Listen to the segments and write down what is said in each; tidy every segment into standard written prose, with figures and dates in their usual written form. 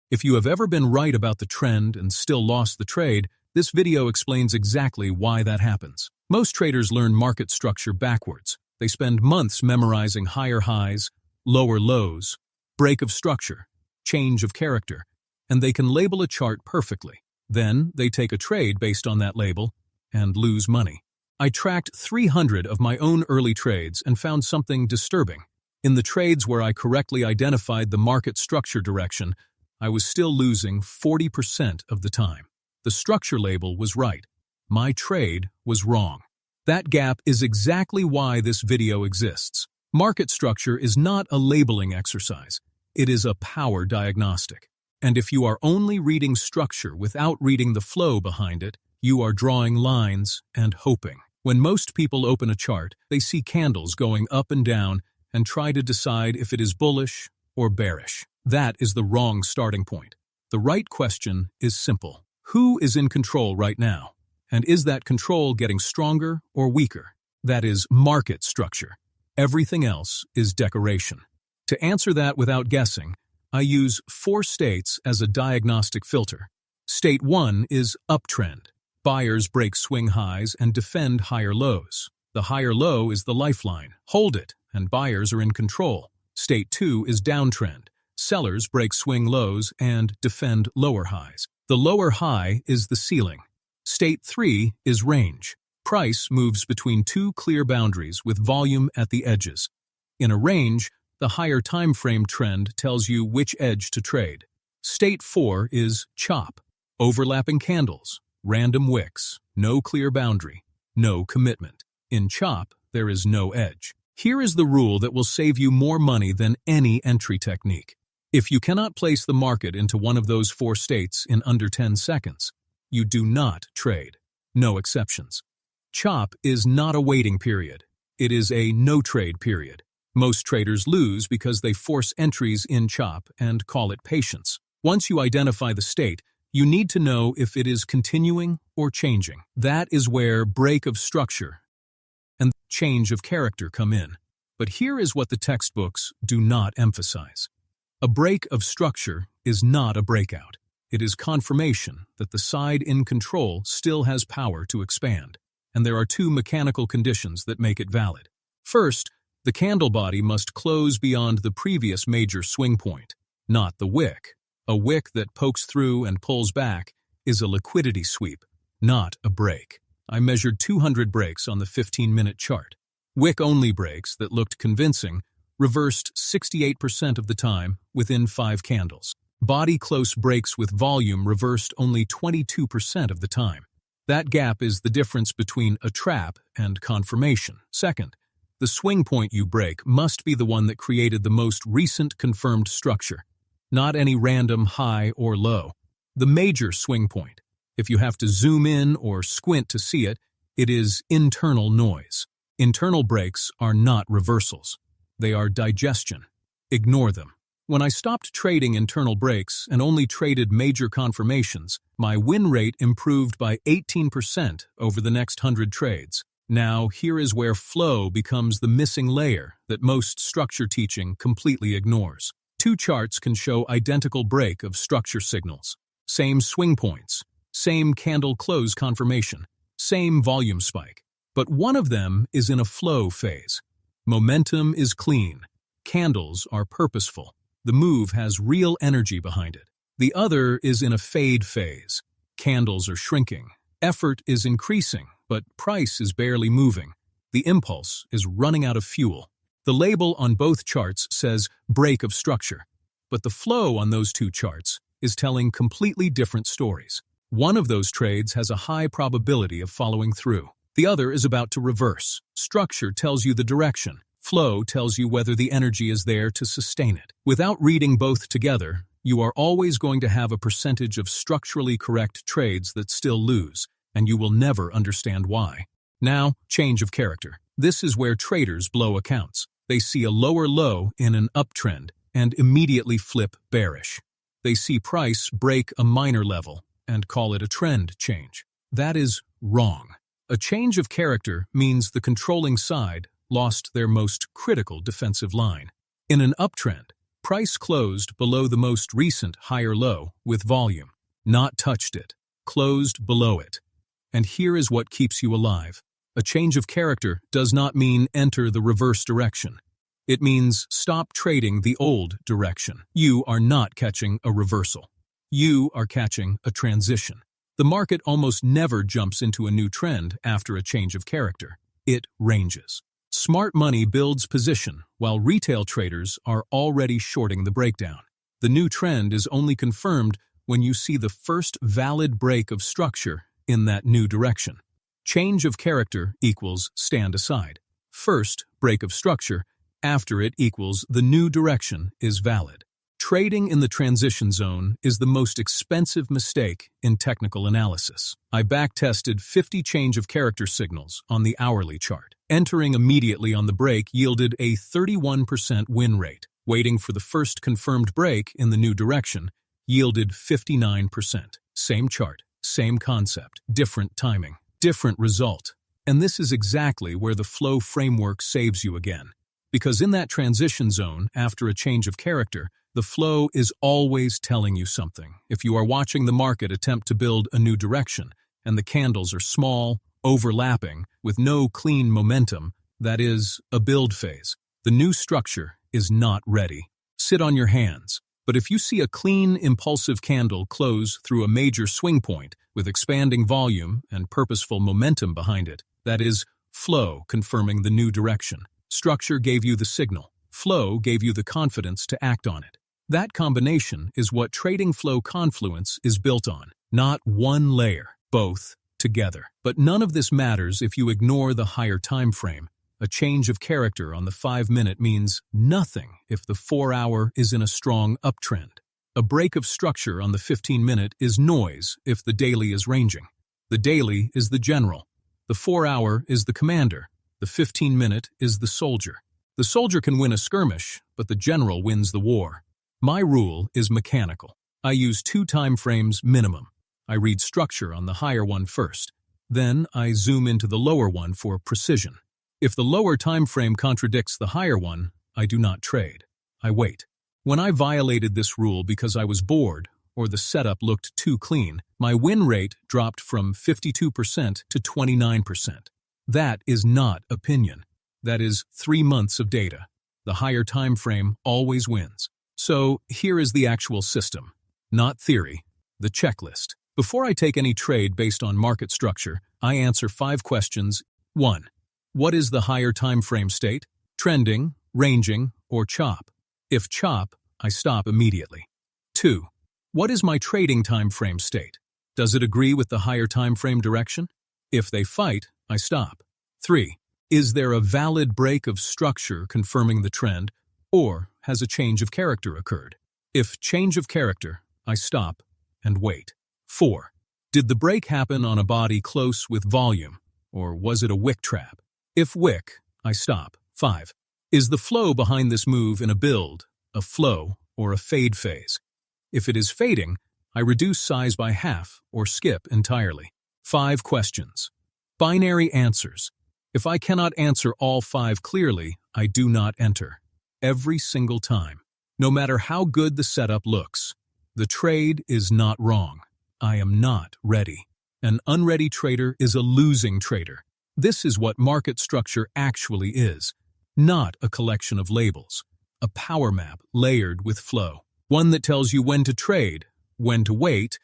If you have ever been right about the trend and still lost the trade, this video explains exactly why that happens. Most traders learn market structure backwards. They spend months memorizing higher highs, lower lows, break of structure, change of character, and they can label a chart perfectly. Then they take a trade based on that label and lose money. I tracked 300 of my own early trades and found something disturbing. In the trades where I correctly identified the market structure direction, I was still losing 40% of the time. The structure label was right. My trade was wrong. That gap is exactly why this video exists. Market structure is not a labeling exercise. It is a power diagnostic. And if you are only reading structure without reading the flow behind it, you are drawing lines and hoping. When most people open a chart, they see candles going up and down and try to decide if it is bullish or bearish. That is the wrong starting point. The right question is simple. Who is in control right now? And is that control getting stronger or weaker? That is market structure. Everything else is decoration. To answer that without guessing, I use 4 states as a diagnostic filter. State 1 is uptrend. Buyers break swing highs and defend higher lows. The higher low is the lifeline. Hold it, and buyers are in control. State 2 is downtrend. Sellers break swing lows and defend lower highs. The lower high is the ceiling. State 3 is range. Price moves between 2 clear boundaries with volume at the edges. In a range, the higher time frame trend tells you which edge to trade. State 4 is chop. Overlapping candles, random wicks, no clear boundary, no commitment. In chop, there is no edge. Here is the rule that will save you more money than any entry technique. If you cannot place the market into one of those 4 states in under 10 seconds, you do not trade. No exceptions. Chop is not a waiting period. It is a no-trade period. Most traders lose because they force entries in chop and call it patience. Once you identify the state, you need to know if it is continuing or changing. That is where break of structure and change of character come in. But here is what the textbooks do not emphasize. A break of structure is not a breakout. It is confirmation that the side in control still has power to expand, and there are 2 mechanical conditions that make it valid. First, the candle body must close beyond the previous major swing point, not the wick. A wick that pokes through and pulls back is a liquidity sweep, not a break. I measured 200 breaks on the 15-minute chart. Wick-only breaks that looked convincing reversed 68% of the time within 5 candles. Body-close breaks with volume reversed only 22% of the time. That gap is the difference between a trap and confirmation. Second, the swing point you break must be the one that created the most recent confirmed structure, not any random high or low. The major swing point. If you have to zoom in or squint to see it, it is internal noise. Internal breaks are not reversals. They are digestion. Ignore them. When I stopped trading internal breaks and only traded major confirmations, my win rate improved by 18% over the next 100 trades. Now, here is where flow becomes the missing layer that most structure teaching completely ignores. 2 charts can show identical break of structure signals. Same swing points, same candle close confirmation, same volume spike. But one of them is in a flow phase. Momentum is clean. Candles are purposeful. The move has real energy behind it. The other is in a fade phase. Candles are shrinking. Effort is increasing, but price is barely moving. The impulse is running out of fuel. The label on both charts says break of structure, but the flow on those 2 charts is telling completely different stories. One of those trades has a high probability of following through. The other is about to reverse. Structure tells you the direction. Flow tells you whether the energy is there to sustain it. Without reading both together, you are always going to have a percentage of structurally correct trades that still lose, and you will never understand why. Now, change of character. This is where traders blow accounts. They see a lower low in an uptrend and immediately flip bearish. They see price break a minor level and call it a trend change. That is wrong. A change of character means the controlling side lost their most critical defensive line. In an uptrend, Price closed below the most recent higher low with volume. Not touched it. Closed below it. And here is what keeps you alive. A change of character does not mean enter the reverse direction. It means stop trading the old direction. You are not catching a reversal. You are catching a transition. The market almost never jumps into a new trend after a change of character. It ranges. Smart money builds position, while retail traders are already shorting the breakdown. The new trend is only confirmed when you see the first valid break of structure in that new direction. Change of character equals stand aside. First break of structure, after it equals the new direction is valid. Trading in the transition zone is the most expensive mistake in technical analysis. I backtested 50 change of character signals on the hourly chart. Entering immediately on the break yielded a 31% win rate. Waiting for the first confirmed break in the new direction yielded 59%. Same chart, same concept, different timing, different result. And this is exactly where the flow framework saves you again. Because in that transition zone, after a change of character, the flow is always telling you something. If you are watching the market attempt to build a new direction, and the candles are small, overlapping, with no clean momentum, that is a build phase. The new structure is not ready. Sit on your hands. But if you see a clean, impulsive candle close through a major swing point with expanding volume and purposeful momentum behind it, that is flow confirming the new direction. Structure gave you the signal. Flow gave you the confidence to act on it. That combination is what trading flow confluence is built on. Not one layer, both together. But none of this matters if you ignore the higher time frame. A change of character on the 5-minute means nothing if the 4-hour is in a strong uptrend. A break of structure on the 15-minute is noise if the daily is ranging. The daily is the general. The 4-hour is the commander. The 15-minute is the soldier. The soldier can win a skirmish, but the general wins the war. My rule is mechanical. I use 2 time frames minimum. I read structure on the higher one first. Then I zoom into the lower one for precision. If the lower time frame contradicts the higher one, I do not trade. I wait. When I violated this rule because I was bored or the setup looked too clean, my win rate dropped from 52% to 29%. That is not opinion. That is 3 months of data. The higher time frame always wins. So here is the actual system. Not theory. The checklist. Before I take any trade based on market structure, I answer 5 questions. 1. What is the higher time frame state? Trending, ranging, or chop? If chop, I stop immediately. 2. What is my trading time frame state? Does it agree with the higher time frame direction? If they fight, I stop. 3. Is there a valid break of structure confirming the trend, or has a change of character occurred? If change of character, I stop and wait. 4. Did the break happen on a body close with volume, or was it a wick trap? If wick, I stop. 5. Is the flow behind this move in a build, a flow, or a fade phase? If it is fading, I reduce size by half or skip entirely. 5 questions. Binary answers. If I cannot answer all 5 clearly, I do not enter. Every single time. No matter how good the setup looks, the trade is not wrong. I am not ready. An unready trader is a losing trader. This is what market structure actually is, not a collection of labels. A power map layered with flow. One that tells you when to trade, when to wait,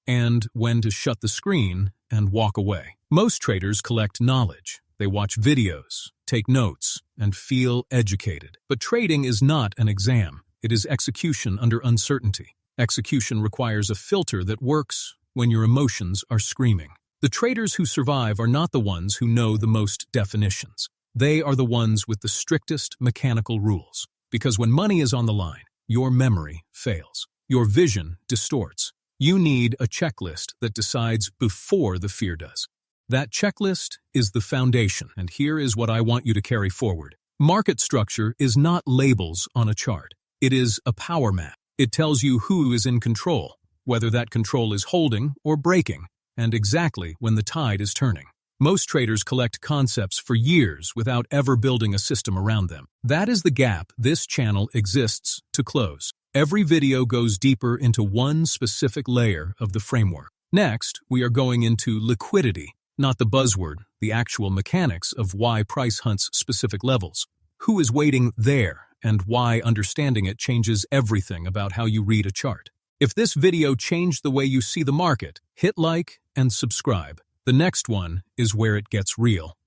and when to shut the screen and walk away. Most traders collect knowledge. They watch videos, take notes, and feel educated. But trading is not an exam. It is execution under uncertainty. Execution requires a filter that works when your emotions are screaming. The traders who survive are not the ones who know the most definitions. They are the ones with the strictest mechanical rules. Because when money is on the line, your memory fails. Your vision distorts. You need a checklist that decides before the fear does. That checklist is the foundation, and here is what I want you to carry forward. Market structure is not labels on a chart. It is a power map. It tells you who is in control, whether that control is holding or breaking, and exactly when the tide is turning. Most traders collect concepts for years without ever building a system around them. That is the gap this channel exists to close. Every video goes deeper into one specific layer of the framework. Next, we are going into liquidity, not the buzzword, the actual mechanics of why price hunts specific levels. Who is waiting there, and why understanding it changes everything about how you read a chart. If this video changed the way you see the market, hit like and subscribe. The next one is where it gets real.